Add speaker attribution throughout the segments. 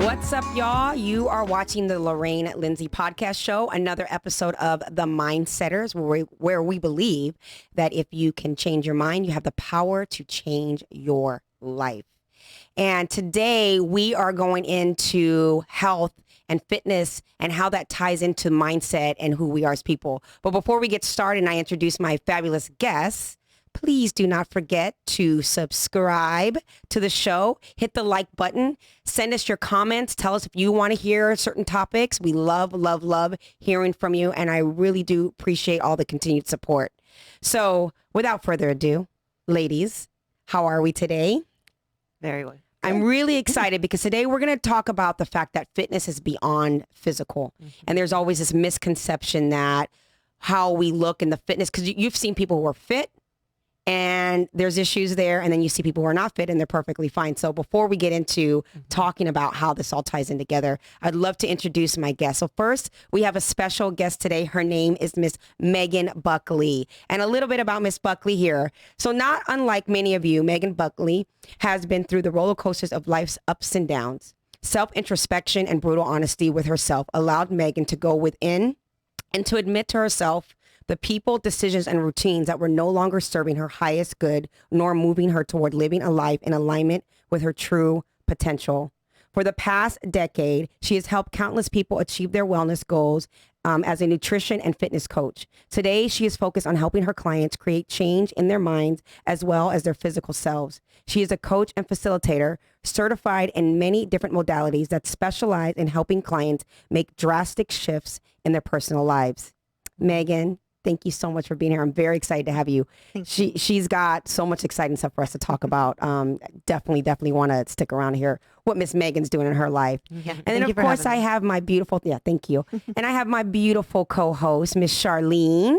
Speaker 1: What's up, y'all? You are watching the Lorraine Lindsay podcast show, another episode of The Mindsetters, where we believe that if you can change your mind, you have the power to change your life. And today we are going into health and fitness and how that ties into mindset and who we are as people. But before we get started and I introduce my fabulous guests, please do not forget to subscribe to the show. Hit the like button. Send us your comments. Tell us if you want to hear certain topics. We love hearing from you. And I really do appreciate all the continued support. So without further ado, ladies, how are we today?
Speaker 2: Very well.
Speaker 1: I'm really excited because today we're going to talk about the fact that fitness is beyond physical. And there's always this misconception that how we look in the fitness, because you've seen people who are fit, and there's issues there. And then you see people who are not fit and they're perfectly fine. So before we get into talking about how this all ties in together, I'd love to introduce my guest. So first, we have a special guest today. Her name is Miss Megan Buckley. And a little bit about Miss Buckley here. So not unlike many of you, Megan Buckley has been through the roller coasters of life's ups and downs. Self-introspection and brutal honesty with herself allowed Megan to go within and to admit to herself the people, decisions, and routines that were no longer serving her highest good, nor moving her toward living a life in alignment with her true potential. For the past decade, she has helped countless people achieve their wellness goals as a nutrition and fitness coach. Today, she is focused on helping her clients create change in their minds as well as their physical selves. She is a coach and facilitator, certified in many different modalities that specialize in helping clients make drastic shifts in their personal lives. Megan, thank you so much for being here. I'm very excited to have you. She's got so much exciting stuff for us to talk about. Definitely want to stick around here. What Miss Megan's doing in her life.
Speaker 2: Yeah,
Speaker 1: and then of course I have my beautiful, thank you. And I have my beautiful co-host, Miss Charlene.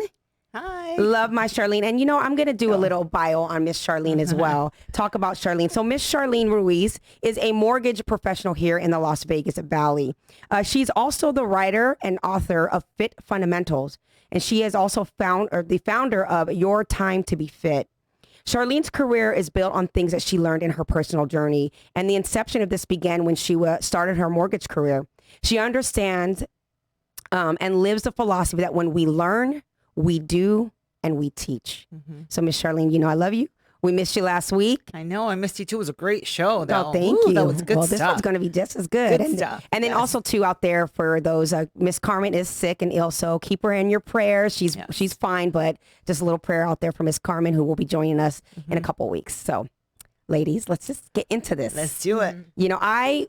Speaker 2: Hi.
Speaker 1: Love my Charlene. And you know, I'm going to do a little bio on Miss Charlene as well. Talk about Charlene. So Miss Charlene Ruiz is a mortgage professional here in the Las Vegas Valley. She's also the writer and author of Fit Fundamentals. And she is also the founder of Your Time to Be Fit. Charlene's career is built on things that she learned in her personal journey. And the inception of this began when she started her mortgage career. She understands and lives the philosophy that when we learn, we do, and we teach. So Miss Charlene, you know I love you. We missed you last week.
Speaker 2: I know. I missed you too. It was a great show, though.
Speaker 1: Oh, thank you.
Speaker 2: That was good stuff.
Speaker 1: This one's going to be just as good.
Speaker 2: Good stuff.
Speaker 1: And then also too out there for those, Miss Carmen is sick and ill, so keep her in your prayers. She's fine, but just a little prayer out there for Miss Carmen, who will be joining us in a couple of weeks. So, ladies, let's just get into this.
Speaker 2: Let's do it.
Speaker 1: You know,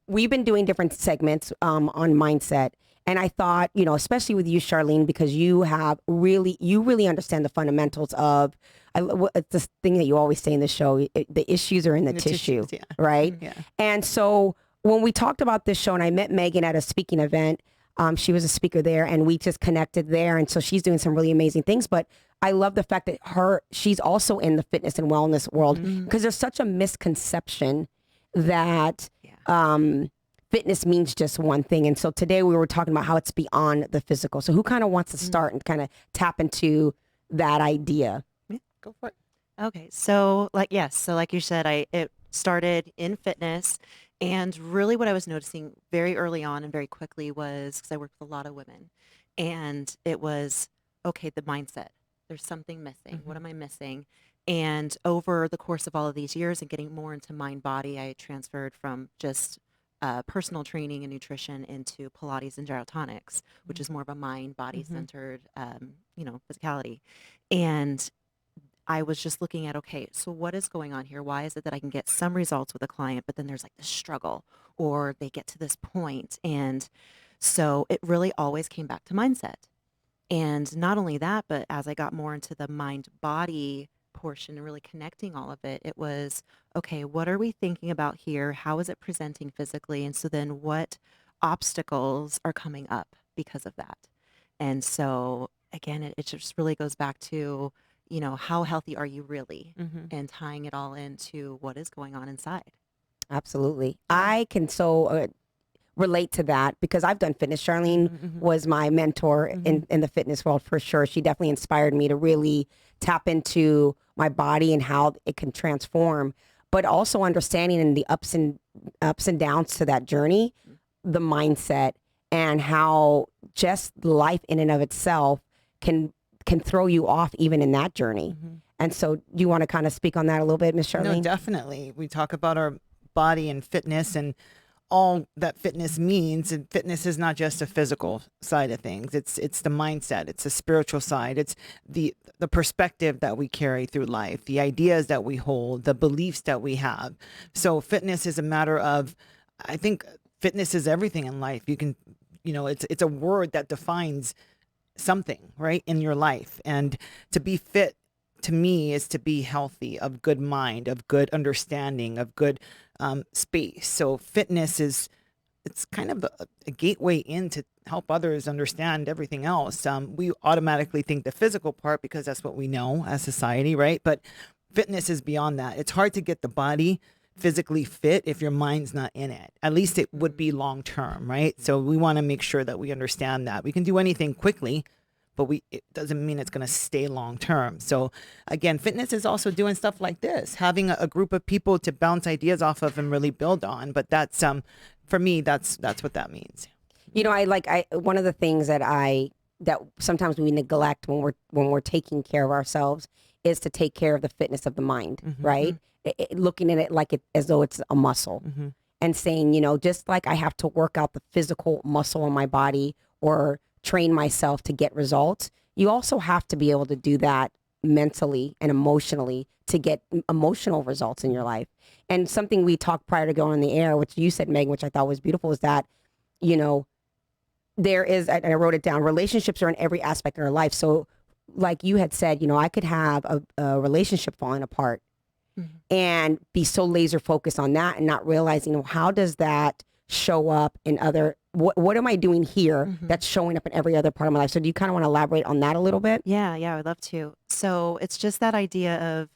Speaker 1: we've been doing different segments on mindset. And I thought, you know, especially with you, Charlene, because you really understand the fundamentals of, it's this thing that you always say in the show, the issues are in the tissue,
Speaker 2: tissues,
Speaker 1: right?
Speaker 2: Yeah.
Speaker 1: And so when we talked about this show and I met Megan at a speaking event, she was a speaker there and we just connected there. And so she's doing some really amazing things. But I love the fact that she's also in the fitness and wellness world because there's such a misconception that fitness means just one thing. And so today we were talking about how it's beyond the physical. So who kind of wants to start and kind of tap into that idea?
Speaker 2: Yeah, go for it.
Speaker 3: Okay. So like you said, it started in fitness, and really what I was noticing very early on and very quickly was, because I worked with a lot of women, and it was, okay, the mindset, there's something missing. What am I missing? And over the course of all of these years and getting more into mind body, I transferred from just personal training and nutrition into Pilates and gyrotonics, which is more of a mind body centered, physicality. And I was just looking at, okay, so what is going on here? Why is it that I can get some results with a client, but then there's like this struggle, or they get to this point? And so it really always came back to mindset. And not only that, but as I got more into the mind body portion and really connecting all of it, it was, okay, what are we thinking about here? How is it presenting physically? And so then what obstacles are coming up because of that? And so again, it just really goes back to, you know, how healthy are you really? And tying it all into what is going on inside.
Speaker 1: Absolutely. I can relate to that because I've done fitness. Charlene was my mentor in the fitness world for sure. She definitely inspired me to really tap into my body and how it can transform. but also understanding in the ups and downs to that journey, the mindset and how just life in and of itself can throw you off even in that journey. And so do you want to kind of speak on that a little bit, Miss Charlene?
Speaker 2: No, definitely. We talk about our body and fitness and all that fitness means. And fitness is not just a physical side of things. It's the mindset. It's the spiritual side. It's the perspective that we carry through life, the ideas that we hold, the beliefs that we have. So fitness is a matter of, I think fitness is everything in life. You can, it's a word that defines something, right, in your life. And to be fit, to me, is to be healthy, of good mind, of good understanding, of good space. So fitness it's kind of a gateway in to help others understand everything else. We automatically think the physical part because that's what we know as society, right? But fitness is beyond that. It's hard to get the body physically fit if your mind's not in it. At least it would be long term, right? So we want to make sure that we understand that. We can do anything quickly, but it doesn't mean it's going to stay long term. So again, fitness is also doing stuff like this, having a group of people to bounce ideas off of and really build on. But that's for me, that's what that means.
Speaker 1: I one of the things that sometimes we neglect when we're taking care of ourselves is to take care of the fitness of the mind, right? Looking at it as though it's a muscle, and saying, just like I have to work out the physical muscle in my body or train myself to get results, you also have to be able to do that mentally and emotionally to get emotional results in your life. And something we talked prior to going on the air, which you said, Megan, which I thought was beautiful, is that, there is, and I wrote it down, relationships are in every aspect of our life. So like you had said, I could have a relationship falling apart and be so laser focused on that and not realizing, how does that show up in what am I doing here that's showing up in every other part of my life? So do you kind of want to elaborate on that a little bit?
Speaker 3: Yeah, I would love to. So it's just that idea of,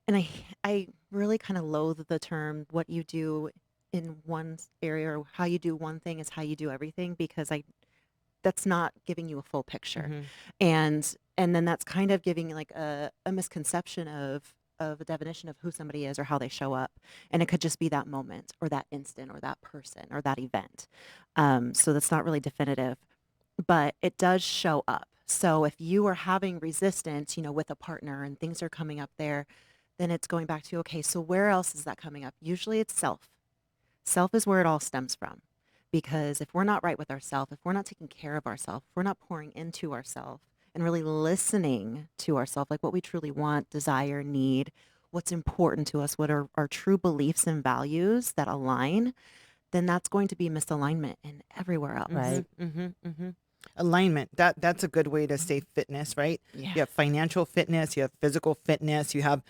Speaker 3: and I really kind of loathe the term, what you do in one area or how you do one thing is how you do everything, because that's not giving you a full picture. And then that's kind of giving like a misconception of a definition of who somebody is or how they show up. And it could just be that moment or that instant or that person or that event. So that's not really definitive, but it does show up. So if you are having resistance, with a partner and things are coming up there, then it's going back to, okay, so where else is that coming up? Usually it's self. Self is where it all stems from. Because if we're not right with ourselves, if we're not taking care of ourselves, if we're not pouring into ourselves and really listening to ourselves, like what we truly want, desire, need, what's important to us, what are our true beliefs and values that align, then that's going to be misalignment in everywhere else.
Speaker 1: Right.
Speaker 2: Alignment. That's a good way to say fitness, right?
Speaker 3: Yeah.
Speaker 2: You have financial fitness, you have physical fitness, you have,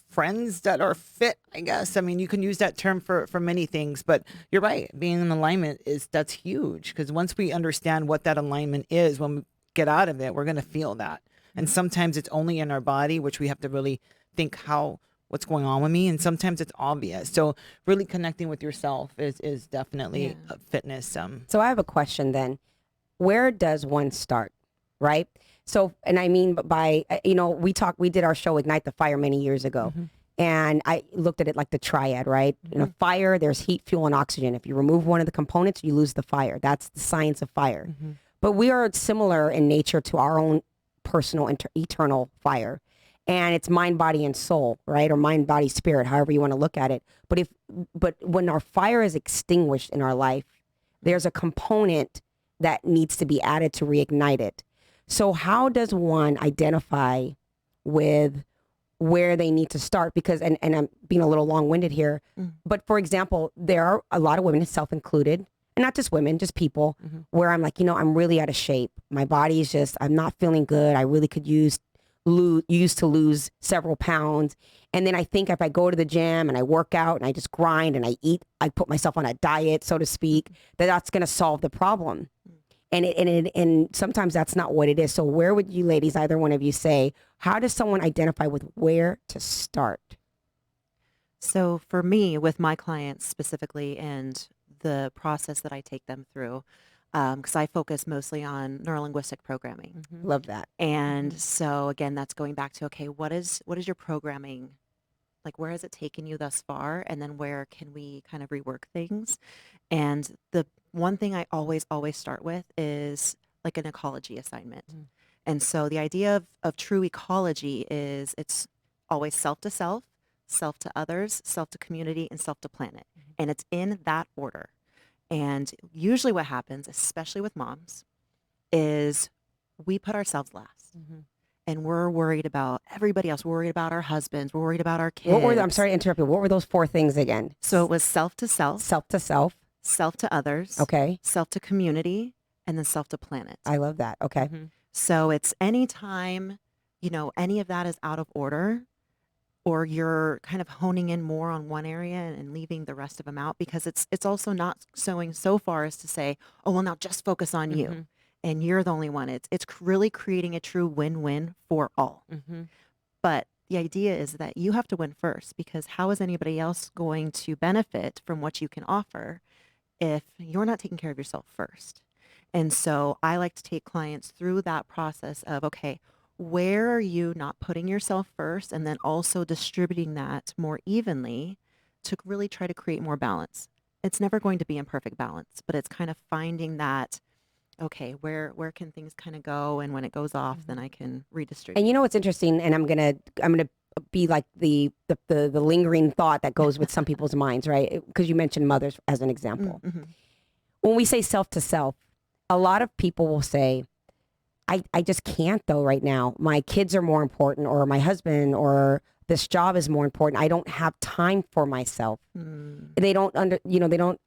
Speaker 2: friends that are fit, I guess. I mean, you can use that term for many things, but you're right. Being in alignment that's huge, because once we understand what that alignment is, when we get out of it, we're going to feel that. And sometimes it's only in our body, which we have to really think what's going on with me. And sometimes it's obvious. So really connecting with yourself is definitely a fitness.
Speaker 1: So I have a question then. Where does one start, right? So, and I mean by, we did our show Ignite the Fire many years ago. And I looked at it like the triad, right? Fire, there's heat, fuel, and oxygen. If you remove one of the components, you lose the fire. That's the science of fire. But we are similar in nature to our own personal eternal fire. And it's mind, body, and soul, right? Or mind, body, spirit, however you want to look at it. But when our fire is extinguished in our life, there's a component that needs to be added to reignite it. So how does one identify with where they need to start? Because, and I'm being a little long-winded here, but for example, there are a lot of women, self-included, and not just women, just people, where I'm like, I'm really out of shape. My body is just, I'm not feeling good. I really could use to lose several pounds. And then I think if I go to the gym and I work out and I just grind and I eat, I put myself on a diet, so to speak, that's going to solve the problem. And sometimes that's not what it is. So where would you ladies, either one of you, say, how does someone identify with where to start?
Speaker 3: So for me, with my clients specifically and the process that I take them through, because I focus mostly on neurolinguistic programming.
Speaker 1: Love that.
Speaker 3: And so again, that's going back to, okay, what is your programming like where has it taken you thus far, and then where can we kind of rework things. And the one thing I always start with is like an ecology assignment. And so the idea of true ecology is it's always self to self, self to others, self to community, and self to planet. And it's in that order. And usually what happens, especially with moms, is we put ourselves last. And we're worried about everybody else. We're worried about our husbands. We're worried about our kids.
Speaker 1: I'm sorry to interrupt you. What were those 4 things again?
Speaker 3: So it was self to self,
Speaker 1: Self to self.
Speaker 3: self to others,
Speaker 1: Okay.
Speaker 3: self to community, and then self to planet.
Speaker 1: I love that. Okay.
Speaker 3: So it's anytime, any of that is out of order, or you're kind of honing in more on one area and leaving the rest of them out, because it's also not going so far as to say, oh, well, now just focus on you. And you're the only one. It's really creating a true win-win for all. But the idea is that you have to win first, because how is anybody else going to benefit from what you can offer if you're not taking care of yourself first? And so I like to take clients through that process of, okay, where are you not putting yourself first, and then also distributing that more evenly to really try to create more balance. It's never going to be in perfect balance, but it's kind of finding that, okay, where can things kind of go, and when it goes off, then I can redistribute.
Speaker 1: And you know what's interesting, and I'm gonna be like the lingering thought that goes with some people's minds, right? Because you mentioned mothers as an example. When we say self to self, a lot of people will say, I just can't though right now. My kids are more important, or my husband, or this job is more important. I don't have time for myself. They don't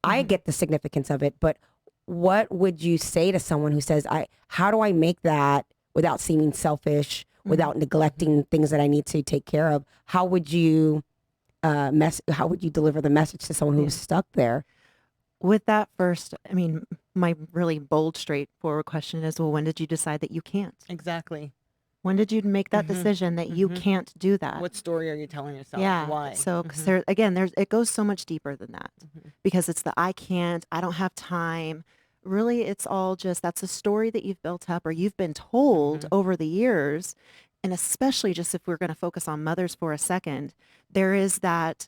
Speaker 1: I get the significance of it, but what would you say to someone who says, how do I make that without seeming selfish, without neglecting things that I need to take care of? How would you how would you deliver the message to someone who's stuck there?
Speaker 3: With that first, I mean, my really bold, straightforward question is, well, when did you decide that you can't?
Speaker 2: Exactly.
Speaker 3: When did you make that decision that you can't do that?
Speaker 2: What story are you telling yourself?
Speaker 3: Yeah.
Speaker 2: Why?
Speaker 3: So, because it goes so much deeper than that, because it's the I can't, I don't have time. Really, it's all just, that's a story that you've built up or you've been told over the years. And especially just if we're going to focus on mothers for a second, there is that,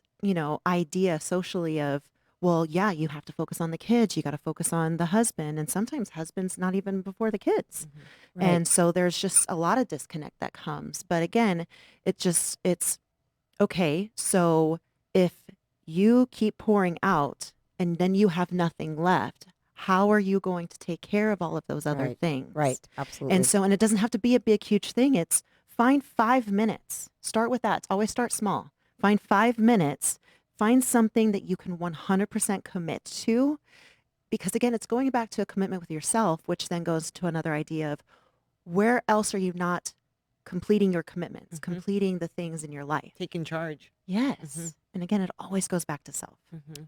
Speaker 3: idea socially of, well, yeah, you have to focus on the kids. You got to focus on the husband. And sometimes husband's not even before the kids.
Speaker 1: Right.
Speaker 3: And so there's just a lot of disconnect that comes. But again, it's okay. So if you keep pouring out and then you have nothing left, how are you going to take care of all of those other things?
Speaker 1: Right. Absolutely.
Speaker 3: And it doesn't have to be a big, huge thing. It's find 5 minutes. Start with that. Always start small. Find 5 minutes. Find something that you can 100% commit to, because again, it's going back to a commitment with yourself, which then goes to another idea of where else are you not completing your commitments, completing the things in your life.
Speaker 2: Taking charge.
Speaker 3: Yes. And again, it always goes back to self.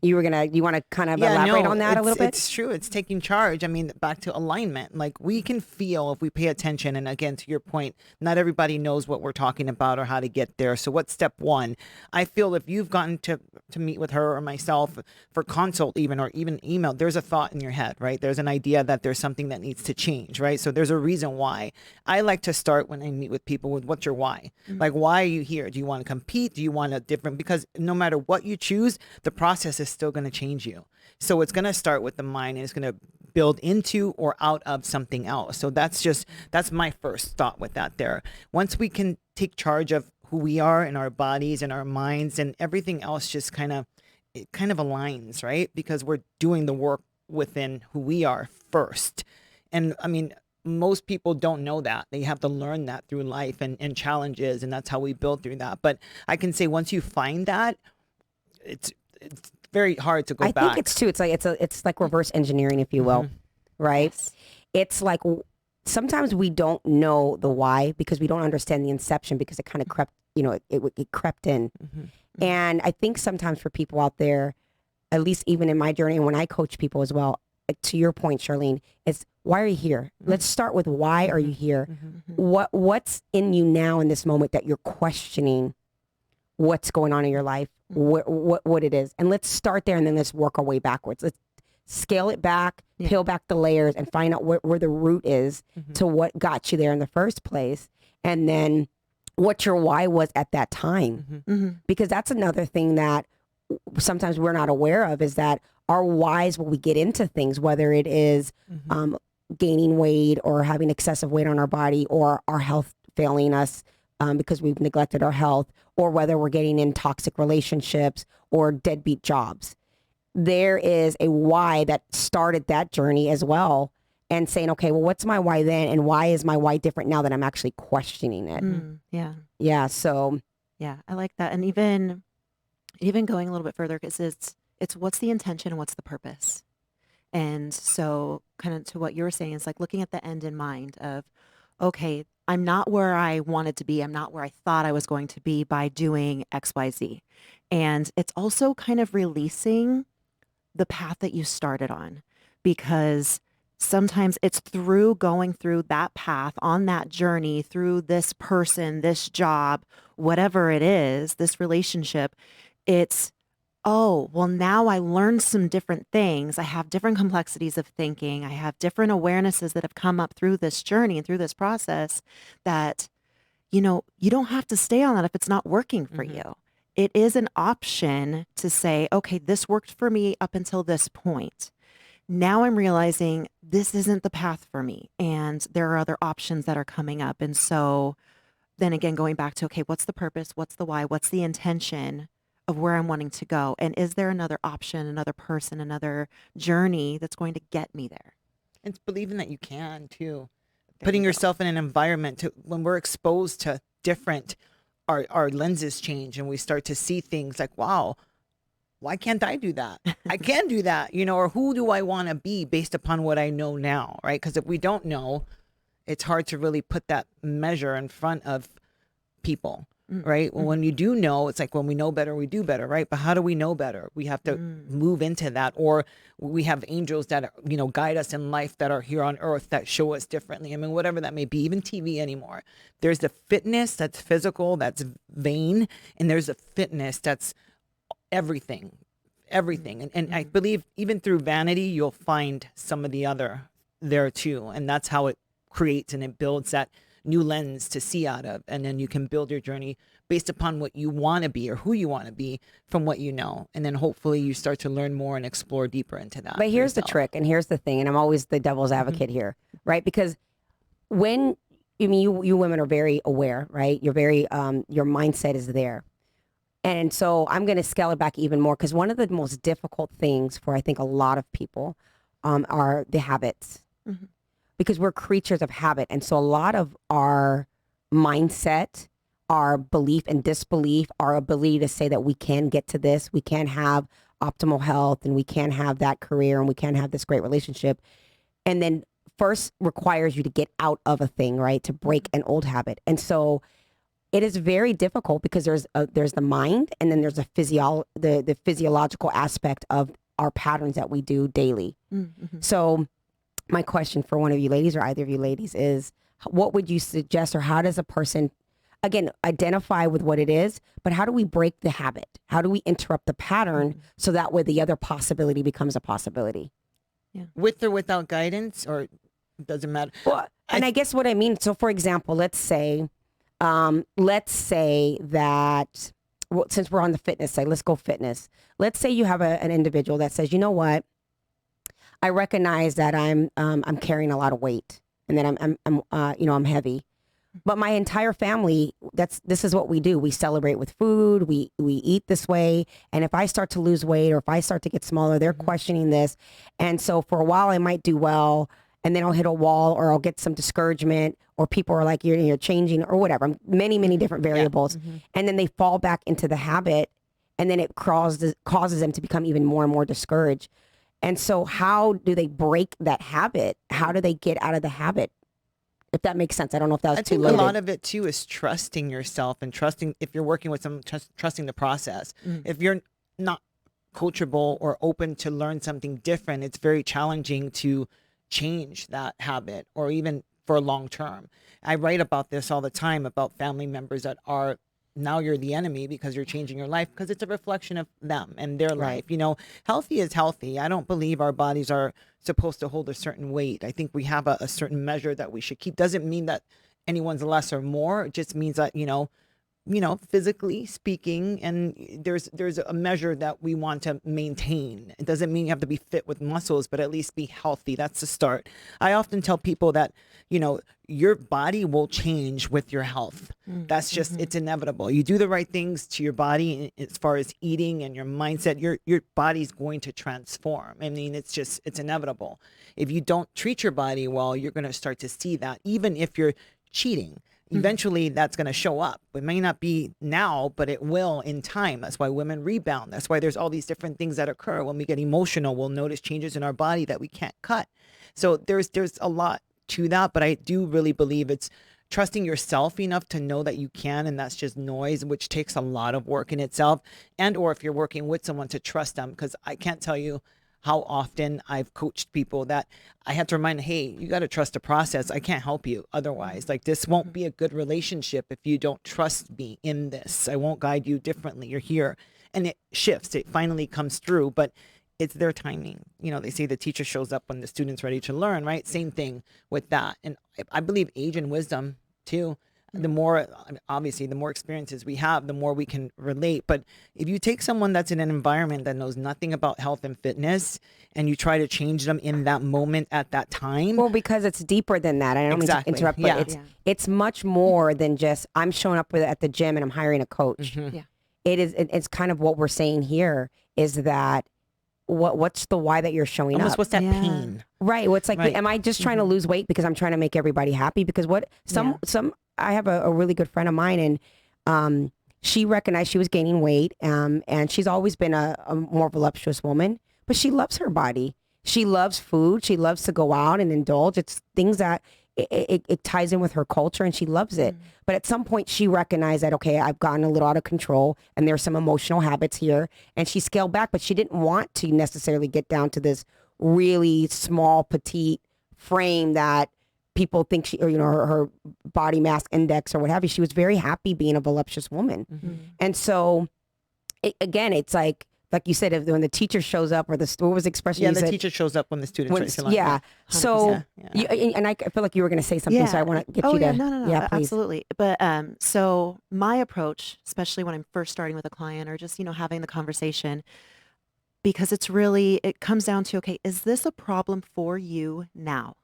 Speaker 1: You want to kind of elaborate on that a little bit?
Speaker 2: It's true. It's taking charge. I mean, back to alignment. Like, we can feel if we pay attention. And again, to your point, not everybody knows what we're talking about or how to get there. So what's step one? I feel if you've gotten to meet with her or myself for consult or even email, there's a thought in your head, right? There's an idea that there's something that needs to change, right? So there's a reason why. I like to start when I meet with people with, what's your why? Like, why are you here? Do you want to compete? Do you want a different, because no matter what you choose, the process is still going to change you. So it's going to start with the mind, and it's going to build into or out of something else. So that's my first thought with that there. Once we can take charge of who we are and our bodies and our minds, and everything else just kind of aligns, right? Because we're doing the work within who we are first. And I mean, most people don't know that. They have to learn that through life and challenges, and that's how we build through that. But I can say once you find that, it's very hard to go back.
Speaker 1: I think it's too. It's like reverse engineering, if you will, right?
Speaker 3: Yes.
Speaker 1: It's like sometimes we don't know the why because we don't understand the inception, because it kind of crept, it crept in. And I think sometimes for people out there, at least even in my journey, and when I coach people as well, to your point, Charlene, it's why are you here? Let's start with why are you here? What's in you now in this moment that you're questioning what's going on in your life, what it is. And let's start there, and then let's work our way backwards. Let's scale it back, peel back the layers, and find out where the root is to what got you there in the first place. And then what your why was at that time.
Speaker 3: Mm-hmm.
Speaker 1: Because that's another thing that sometimes we're not aware of, is that our whys when we get into things, whether it is gaining weight or having excessive weight on our body, or our health failing us because we've neglected our health, or whether we're getting in toxic relationships or deadbeat jobs. There is a why that started that journey as well, and saying, okay, well, what's my why then? And why is my why different now that I'm actually questioning it?
Speaker 3: Yeah.
Speaker 1: Yeah. So
Speaker 3: Yeah, I like that. And even going a little bit further, because it's what's the intention and what's the purpose. And so kind of to what you were saying, is like looking at the end in mind of, okay, I'm not where I wanted to be. I'm not where I thought I was going to be by doing XYZ. And it's also kind of releasing the path that you started on, because sometimes it's through going through that path, on that journey, through this person, this job, whatever it is, this relationship, it's, oh, well, now I learned some different things. I have different complexities of thinking. I have different awarenesses that have come up through this journey and through this process that, you don't have to stay on that if it's not working for you. It is an option to say, okay, this worked for me up until this point. Now I'm realizing this isn't the path for me, and there are other options that are coming up. And so then again, going back to, okay, what's the purpose? What's the why? What's the intention of where I'm wanting to go? And is there another option, another person, another journey that's going to get me there?
Speaker 2: It's believing that you can too.
Speaker 3: There
Speaker 2: Putting
Speaker 3: you go.
Speaker 2: yourself in an environment when we're exposed to different, our lenses change and we start to see things like, wow, why can't I do that? I can do that, or who do I want to be based upon what I know now, right? Because if we don't know, it's hard to really put that measure in front of people, right? Well, when you do know, it's like when we know better, we do better, right? But how do we know better? We have to move into that, or we have angels that, guide us in life that are here on earth that show us differently. I mean, whatever that may be, even TV anymore. There's the fitness that's physical, that's vain, and there's a fitness that's everything. And I believe even through vanity, you'll find some of the other there too. And that's how it creates and it builds that new lens to see out of. And then you can build your journey based upon what you want to be or who you want to be from what you know. And then hopefully you start to learn more and explore deeper into that.
Speaker 1: But here's the trick, and here's the thing, and I'm always the devil's advocate here, right? Because when, you women are very aware, right? You're very, your mindset is there. And so I'm going to scale it back even more, because one of the most difficult things for, I think, a lot of people are the habits, because we're creatures of habit. And so a lot of our mindset, our belief and disbelief, our ability to say that we can get to this, we can have optimal health, and we can have that career, and we can have this great relationship. And then first requires you to get out of a thing, right? To break an old habit. And so it is very difficult, because there's the mind, and then there's the physiological aspect of our patterns that we do daily. So my question for one of you ladies, or either of you ladies, is what would you suggest, or how does a person, again, identify with what it is, but how do we break the habit? How do we interrupt the pattern so that way the other possibility becomes a possibility?
Speaker 2: With or without guidance, or it doesn't matter?
Speaker 1: Well, and I guess what I mean, so for example, let's say that, well, since we're on the fitness side, let's go fitness. Let's say you have an individual that says, you know what, I recognize that I'm carrying a lot of weight, and that I'm heavy, but my entire family, this is what we do. We celebrate with food. We eat this way. And if I start to lose weight, or if I start to get smaller, they're questioning this. And so for a while I might do well, and then I'll hit a wall, or I'll get some discouragement, or people are like, you're changing, or whatever, many different variables. And then they fall back into the habit, and then it causes them to become even more and more discouraged. And so how do they break that habit? How do they get out of the habit? If that makes sense. I don't know if that was too loaded.
Speaker 2: A lot of it too is trusting yourself, and trusting, if you're working with someone, trusting the process. If you're not coachable or open to learn something different, it's very challenging to change that habit, or even for long term. I write about this all the time, about family members that are, now you're the enemy because you're changing your life, because it's a reflection of them and their life. Healthy is healthy. I don't believe our bodies are supposed to hold a certain weight. I think we have a certain measure that we should keep. Doesn't mean that anyone's less or more. It just means that, physically speaking, and there's a measure that we want to maintain. It doesn't mean you have to be fit with muscles, but at least be healthy. That's the start. I often tell people that, your body will change with your health. That's just, it's inevitable. You do the right things to your body as far as eating and your mindset, your body's going to transform. I mean, it's inevitable. If you don't treat your body well, you're going to start to see that, even if you're cheating. Eventually that's going to show up. It may not be now, but it will in time. That's why women rebound. That's why there's all these different things that occur. When we get emotional, we'll notice changes in our body that we can't cut. So there's a lot to that, but I do really believe it's trusting yourself enough to know that you can, and that's just noise, which takes a lot of work in itself. And or if you're working with someone, to trust them, because I can't tell you how often I've coached people that I had to remind, hey, you got to trust the process. I can't help you otherwise. Like, this won't be a good relationship if you don't trust me in this. I won't guide you differently. You're here. And it shifts. It finally comes through, but it's their timing. They say the teacher shows up when the student's ready to learn, right? Same thing with that. And I believe age and wisdom too. The more, obviously, the more experiences we have, the more we can relate. But if you take someone that's in an environment that knows nothing about health and fitness, and you try to change them in that moment at that time.
Speaker 1: Well, because it's deeper than that. I don't mean to interrupt, but it's much more than just, I'm showing up at the gym and I'm hiring a coach.
Speaker 3: Yeah.
Speaker 1: It's kind of what we're saying here is that what's the why that you're showing
Speaker 2: Almost
Speaker 1: up?
Speaker 2: What's that pain?
Speaker 1: Right. What's like, am I just trying to lose weight because I'm trying to make everybody happy? Because I have a really good friend of mine, and she recognized she was gaining weight, and she's always been a more voluptuous woman, but she loves her body. She loves food. She loves to go out and indulge. It's things that it ties in with her culture, and she loves it. But at some point she recognized that, okay, I've gotten a little out of control and there's some emotional habits here, and she scaled back, but she didn't want to necessarily get down to this really small, petite frame that people think she, or, her body mass index or what have you. She was very happy being a voluptuous woman. And so it's like you said, when the teacher shows up, or what was the expression?
Speaker 2: Yeah,
Speaker 1: you
Speaker 2: the
Speaker 1: said?
Speaker 2: teacher shows up when the student's ready to learn.
Speaker 1: Yeah. So,
Speaker 2: Yeah.
Speaker 1: and I feel like you were going to say something, so I want to get you to.
Speaker 3: No,
Speaker 1: Yeah, please.
Speaker 3: absolutely. But so my approach, especially when I'm first starting with a client, or just having the conversation, because it comes down to, okay, is this a problem for you now?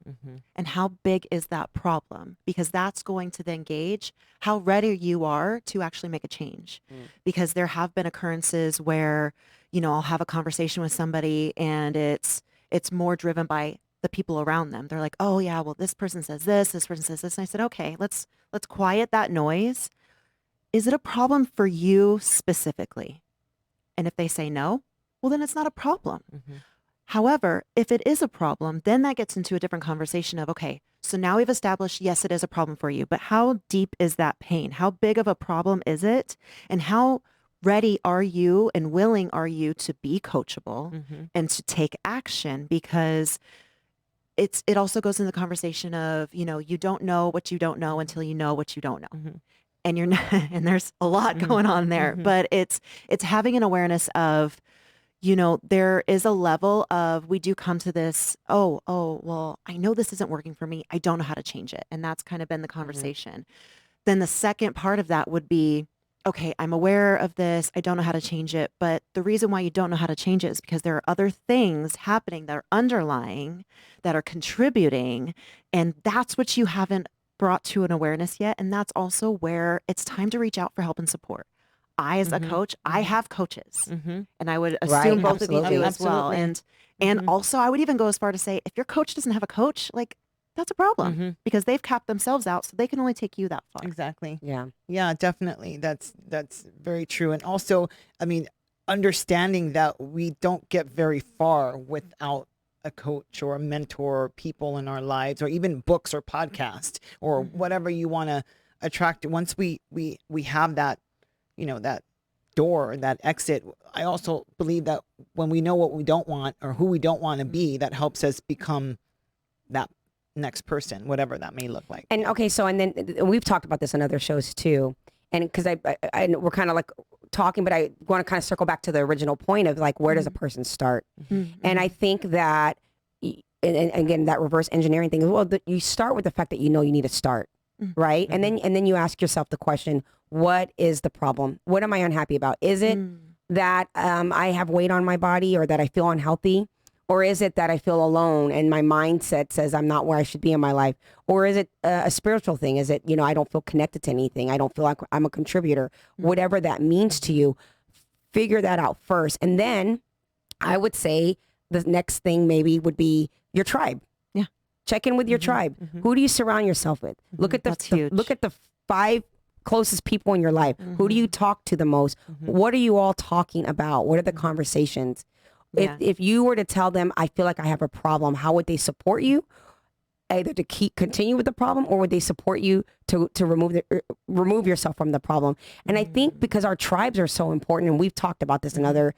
Speaker 3: And how big is that problem? Because that's going to then gauge how ready you are to actually make a change. Because there have been occurrences where, I'll have a conversation with somebody and it's more driven by the people around them. They're like, oh yeah, well, this person says this person says this. And I said, okay, let's quiet that noise. Is it a problem for you specifically? And if they say no, well, then it's not a problem. However, if it is a problem, then that gets into a different conversation of, okay, so now we've established, yes, it is a problem for you, but how deep is that pain? How big of a problem is it? And how ready are you and willing are you to be coachable and to take action? Because it also goes in the conversation of, you don't know what you don't know until you know what you don't know. And you're not, and there's a lot going on there, but it's having an awareness of, there is a level of, we do come to this, well, I know this isn't working for me. I don't know how to change it. And that's kind of been the conversation. Then the second part of that would be, okay, I'm aware of this. I don't know how to change it. But the reason why you don't know how to change it is because there are other things happening that are underlying, that are contributing. And that's what you haven't brought to an awareness yet. And that's also where it's time to reach out for help and support. I, as a coach, I have coaches, and I would assume both of you do as well. And also I would even go as far to say, if your coach doesn't have a coach, like, that's a problem because they've capped themselves out, so they can only take you that far.
Speaker 2: Exactly.
Speaker 1: Yeah,
Speaker 2: definitely. That's very true. And also, I mean, understanding that we don't get very far without a coach or a mentor or people in our lives, or even books or podcasts or whatever you want to attract. Once we have that, that door, that exit, I also believe that when we know what we don't want or who we don't want to be, that helps us become that next person, whatever that may look like.
Speaker 1: And okay, so, and then we've talked about this on other shows too. And because we're kind of like talking, but I want to kind of circle back to the original point of like, where does a person start? And I think that, and again, that reverse engineering thing, well, you start with the fact that you need to start. right? And then you ask yourself the question, what is the problem? What am I unhappy about? Is it that I have weight on my body, or that I feel unhealthy? Or is it that I feel alone and my mindset says I'm not where I should be in my life? Or is it a spiritual thing? Is it, I don't feel connected to anything. I don't feel like I'm a contributor. Whatever that means to you, figure that out first. And then I would say the next thing maybe would be your tribe.
Speaker 3: Yeah.
Speaker 1: Check in with your tribe. Who do you surround yourself with? Look at
Speaker 3: That's huge.
Speaker 1: look at the 5 closest people in your life. Who do you talk to the most? What are you all talking about? What are the conversations?
Speaker 3: Yeah.
Speaker 1: If you were to tell them, I feel like I have a problem, how would they support you? Either to continue with the problem, or would they support you to remove yourself from the problem? And I think because our tribes are so important, and we've talked about this in other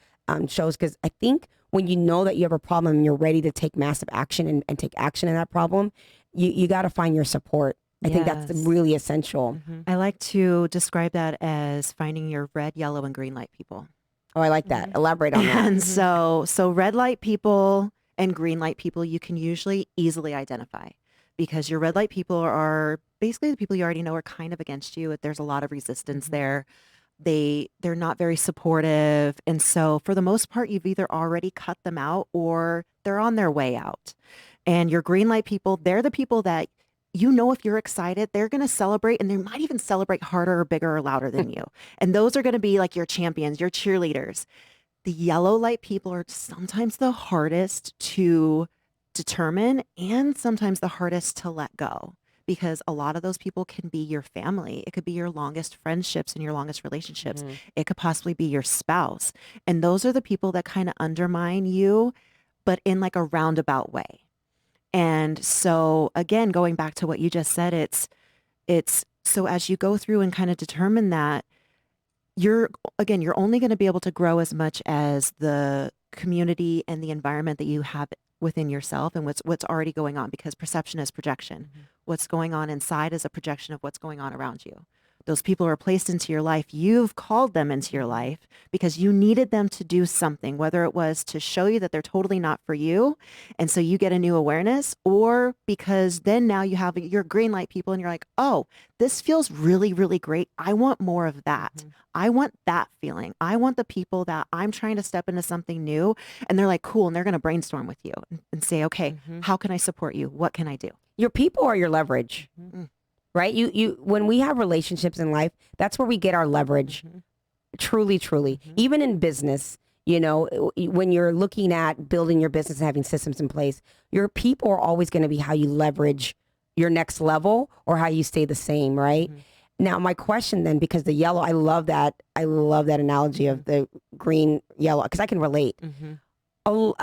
Speaker 1: shows, because I think when you know that you have a problem and you're ready to take massive action and take action in that problem, you got to find your support. I think that's
Speaker 3: Yes.
Speaker 1: really essential.
Speaker 3: I like to describe that as finding your red, yellow, and green light people.
Speaker 1: Oh, I like that. Elaborate on that.
Speaker 3: And so red light people and green light people, you can usually easily identify, because your red light people are basically the people you already know are kind of against you. There's a lot of resistance there. They're not very supportive. And so for the most part, you've either already cut them out or they're on their way out. And your green light people, they're the people that, if you're excited, they're going to celebrate, and they might even celebrate harder or bigger or louder than you. And those are going to be like your champions, your cheerleaders. The yellow light people are sometimes the hardest to determine and sometimes the hardest to let go, because a lot of those people can be your family. It could be your longest friendships and your longest relationships. It could possibly be your spouse. And those are the people that kind of undermine you, but in like a roundabout way. And so again, going back to what you just said, it's so as you go through and kind of determine that, you're only going to be able to grow as much as the community and the environment that you have within yourself and what's already going on, because perception is projection. What's going on inside is a projection of what's going on around you. Those people are placed into your life. You've called them into your life because you needed them to do something, whether it was to show you that they're totally not for you, and so you get a new awareness, or because then now you have your green light people and you're like, oh, this feels really, really great. I want more of that. I want that feeling. I want the people that I'm trying to step into something new, and they're like, cool, and they're going to brainstorm with you and say, okay, how can I support you? What can I do?
Speaker 1: Your people are your leverage. Right? You when we have relationships in life, that's where we get our leverage. Truly, truly. Even in business, when you're looking at building your business and having systems in place, your people are always going to be how you leverage your next level or how you stay the same, right? Now, my question then, because the yellow, I love that analogy of the green, yellow, because I can relate. I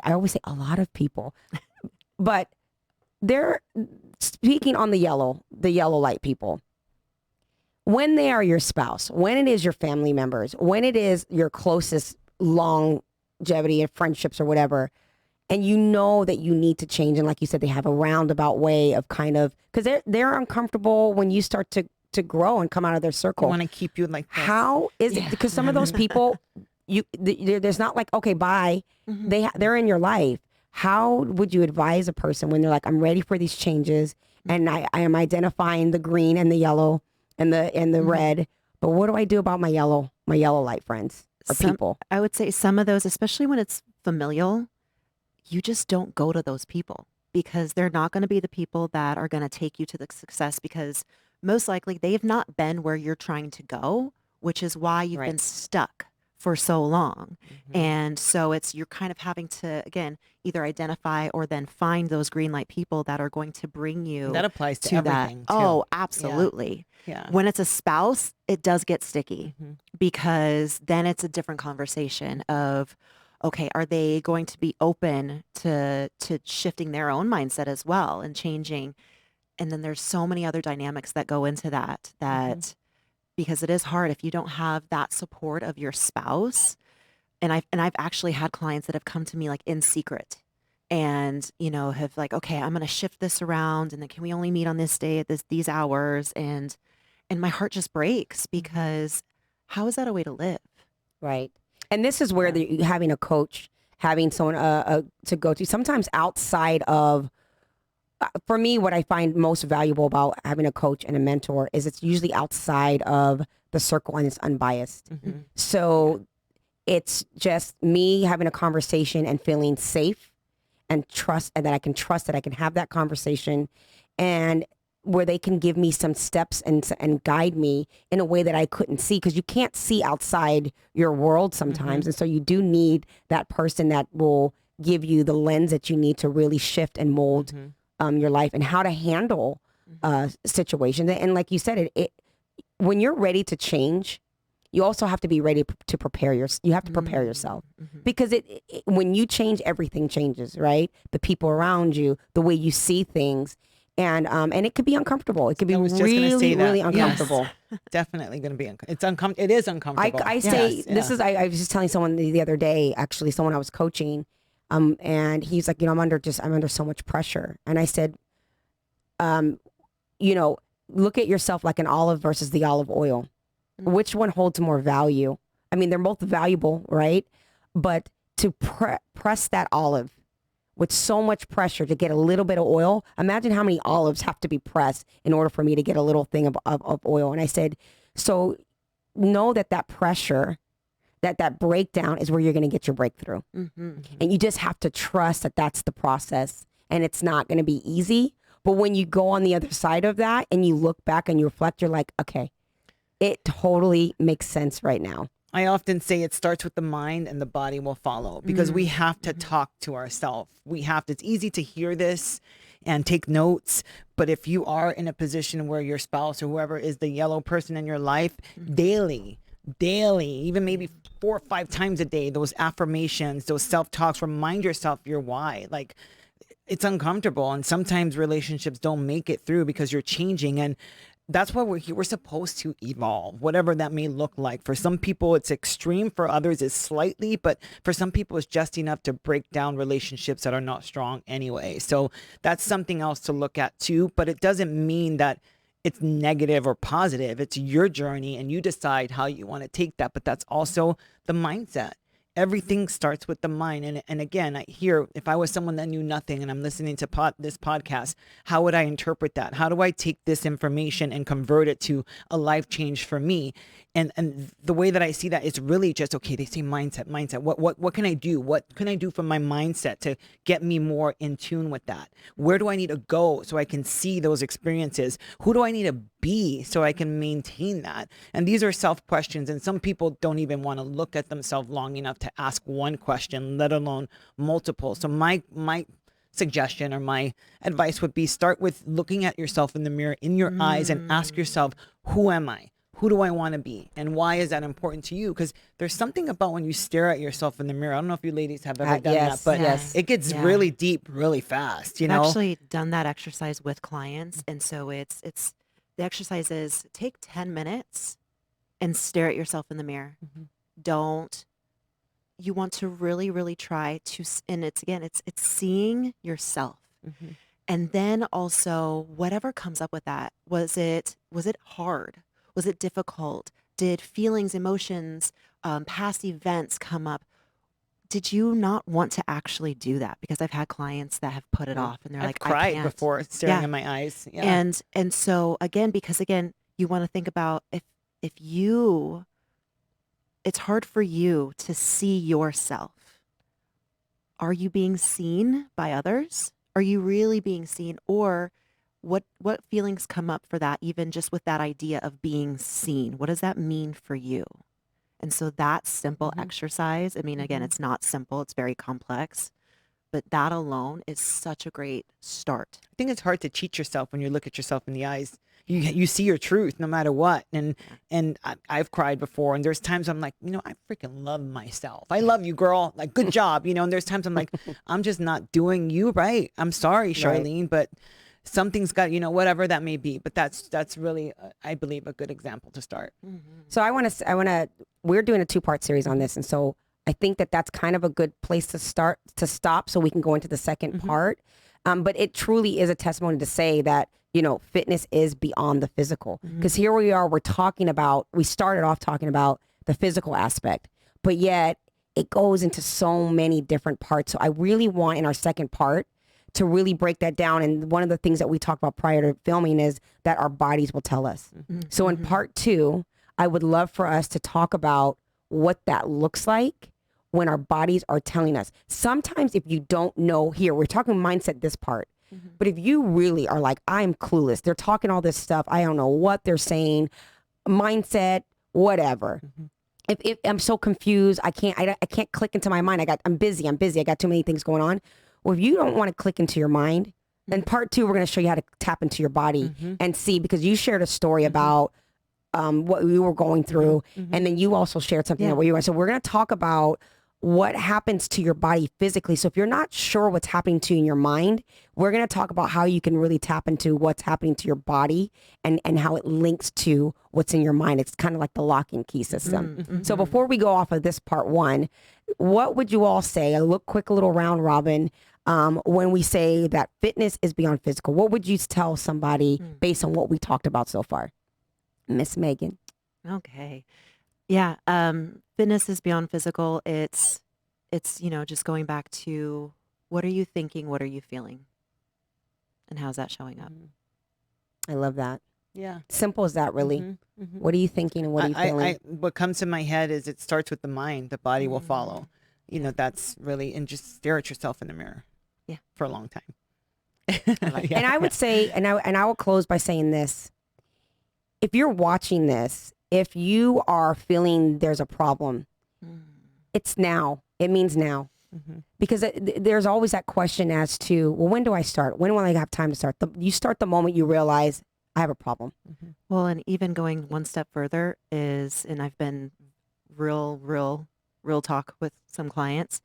Speaker 1: always say a lot of people, but they're speaking on the yellow light people. When they are your spouse, when it is your family members, when it is your closest longevity of friendships or whatever, and you know that you need to change, and like you said, they have a roundabout way of kind of, because they're uncomfortable when you start to grow and come out of their circle.
Speaker 2: They want to keep you like this.
Speaker 1: How is it? Because some of those people, there's not like, okay, bye. They're in your life. How would you advise a person when they're like, I'm ready for these changes, and I am identifying the green and the yellow and the red, but what do I do about my yellow light friends or people?
Speaker 3: I would say some of those, especially when it's familial, you just don't go to those people, because they're not going to be the people that are going to take you to the success, because most likely they have not been where you're trying to go, which is why you've been stuck for so long. And so you're kind of having to, again, either identify or then find those green light people that are going to bring you
Speaker 2: that applies to everything,
Speaker 3: that.
Speaker 2: too.
Speaker 3: Oh, absolutely.
Speaker 2: Yeah.
Speaker 3: When it's a spouse, it does get sticky, because then it's a different conversation of, okay, are they going to be open to shifting their own mindset as well and changing? And then there's so many other dynamics that go into that because it is hard if you don't have that support of your spouse. And I've actually had clients that have come to me like in secret and, have like, okay, I'm going to shift this around, and then can we only meet on this day at these hours? And my heart just breaks, because how is that a way to live?
Speaker 1: Right. And this is where having a coach, having someone to go to, sometimes outside of for me, what I find most valuable about having a coach and a mentor is it's usually outside of the circle and it's unbiased. So it's just me having a conversation and feeling safe and trust, and that I can trust that I can have that conversation, and where they can give me some steps and guide me in a way that I couldn't see, because you can't see outside your world sometimes. And so you do need that person that will give you the lens that you need to really shift and mold your life and how to handle situations. And like you said, it when you're ready to change, you also have to be ready to prepare you have to prepare yourself, because when you change, everything changes, right? The people around you, the way you see things. And it could be uncomfortable. It could be really, really uncomfortable.
Speaker 2: Yes. Definitely going to be uncomfortable. It is uncomfortable.
Speaker 1: I say, I was just telling someone the other day, actually, someone I was coaching, and he's like, I'm under so much pressure. And I said, look at yourself like an olive versus the olive oil. Which one holds more value? I mean, they're both valuable, right? But to press that olive with so much pressure to get a little bit of oil, imagine how many olives have to be pressed in order for me to get a little thing of oil. And I said, so know that pressure, that breakdown is where you're going to get your breakthrough. And you just have to trust that that's the process, and it's not going to be easy. But when you go on the other side of that and you look back and you reflect, you're like, okay, it totally makes sense right now.
Speaker 2: I often say it starts with the mind and the body will follow, because we have to talk to ourselves. It's easy to hear this and take notes. But if you are in a position where your spouse or whoever is the yellow person in your life, daily, even maybe 4 or 5 times a day, those affirmations, those self-talks, remind yourself your why. Like, it's uncomfortable. And sometimes relationships don't make it through because you're changing. And that's why we're here. We're supposed to evolve, whatever that may look like. For some people, it's extreme. For others, it's slightly. But for some people, it's just enough to break down relationships that are not strong anyway. So that's something else to look at too. But it doesn't mean that it's negative or positive. It's your journey, and you decide how you want to take that. But that's also the mindset. Everything starts with the mind. And again, I hear, if I was someone that knew nothing and I'm listening to this podcast, how would I interpret that? How do I take this information and convert it to a life change for me? And the way that I see that is really just, okay, they say mindset. What can I do? What can I do from my mindset to get me more in tune with that? Where do I need to go so I can see those experiences? Who do I need to be so I can maintain that? And these are self questions. And some people don't even want to look at themselves long enough to ask one question, let alone multiple. So my suggestion or my advice would be, start with looking at yourself in the mirror, in your eyes, and ask yourself, who am I? Who do I want to be? And why is that important to you? Because there's something about when you stare at yourself in the mirror. I don't know if you ladies have ever done that, but it gets really deep really fast,
Speaker 3: I've actually done that exercise with clients. And so it's the exercise is, take 10 minutes and stare at yourself in the mirror. You want to really, really try to, and it's seeing yourself. And then also, whatever comes up with that, was it hard? Was it difficult? Did feelings, emotions, past events come up? Did you not want to actually do that? Because I've had clients that have put it off, and they're
Speaker 2: I've
Speaker 3: like,
Speaker 2: cried
Speaker 3: I can't.
Speaker 2: before staring in my eyes. Yeah.
Speaker 3: And so again, you want to think about if you, it's hard for you to see yourself. Are you being seen by others? Are you really being seen? Or what feelings come up for that, even just with that idea of being seen? What does that mean for you? And so that simple exercise, I mean, again, it's not simple, it's very complex, but that alone is such a great start.
Speaker 2: I think it's hard to cheat yourself when you look at yourself in the eyes. You see your truth no matter what. And I've cried before, and there's times I'm like, I freaking love myself. I love you, girl. Like, good job. And there's times I'm like, I'm just not doing you right. I'm sorry, Charlene, but something's got, whatever that may be. But that's really, I believe, a good example to start.
Speaker 1: So we're doing a 2-part series on this. And so I think that's kind of a good place to stop so we can go into the second part. But it truly is a testimony to say that, fitness is beyond the physical. Because here we are, we started off talking about the physical aspect, but yet it goes into so many different parts. So I really want, in our second part, to really break that down. And one of the things that we talked about prior to filming is that our bodies will tell us. So in part 2, I would love for us to talk about what that looks like when our bodies are telling us. Sometimes if you don't know, here, we're talking mindset this part, but if you really are like, I'm clueless, they're talking all this stuff, I don't know what they're saying, mindset, whatever. If I'm so confused, I can't click into my mind. I'm busy. I got too many things going on. Well, if you don't want to click into your mind, then part 2, we're going to show you how to tap into your body and see, because you shared a story about what we were going through. And then you also shared something that you were. So we're going to talk about what happens to your body physically. So if you're not sure what's happening to you in your mind, we're going to talk about how you can really tap into what's happening to your body and how it links to what's in your mind. It's kind of like the lock and key system. So before we go off of this part 1, what would you all say, a quick little round robin, when we say that fitness is beyond physical? What would you tell somebody based on what we talked about so far? Miss Megan.
Speaker 3: Okay. Yeah. Fitness is beyond physical. It's, just going back to, what are you thinking? What are you feeling? And how's that showing up?
Speaker 1: I love that.
Speaker 2: Yeah.
Speaker 1: Simple as that, really. What are you thinking and what are you feeling?
Speaker 2: What comes to my head is it starts with the mind. The body will follow. That's really, and just stare at yourself in the mirror.
Speaker 3: Yeah.
Speaker 2: For a long time.
Speaker 1: And I would say, and I will close by saying this. If you're watching this, if you are feeling there's a problem, it's now. It means now. Because there's always that question as to, well, when do I start? When will I have time to start? You start the moment you realize I have a problem.
Speaker 3: Well, and even going one step further is, and I've been real talk with some clients,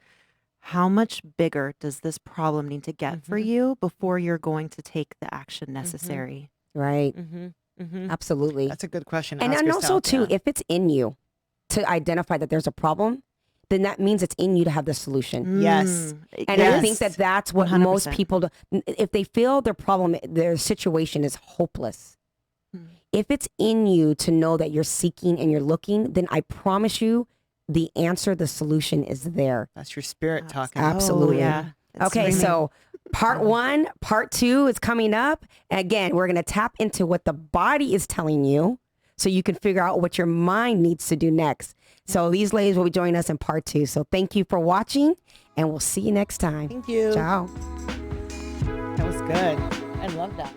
Speaker 3: how much bigger does this problem need to get for you before you're going to take the action necessary?
Speaker 1: Right. Absolutely.
Speaker 2: That's a good question.
Speaker 1: And also too, if it's in you to identify that there's a problem, then that means it's in you to have the solution.
Speaker 2: Yes.
Speaker 1: And I think that's what
Speaker 3: 100%.
Speaker 1: most people do. If they feel their problem, their situation is hopeless. If it's in you to know that you're seeking and you're looking, then I promise you the answer, the solution is there.
Speaker 2: That's your spirit talking.
Speaker 1: Absolutely.
Speaker 3: Oh, yeah. It's
Speaker 1: Okay,
Speaker 3: screaming.
Speaker 1: so part 1, part 2 is coming up. Again, we're going to tap into what the body is telling you so you can figure out what your mind needs to do next. So these ladies will be joining us in part 2. So thank you for watching, and we'll see you next time.
Speaker 2: Thank you.
Speaker 1: Ciao.
Speaker 2: That was good. I love that.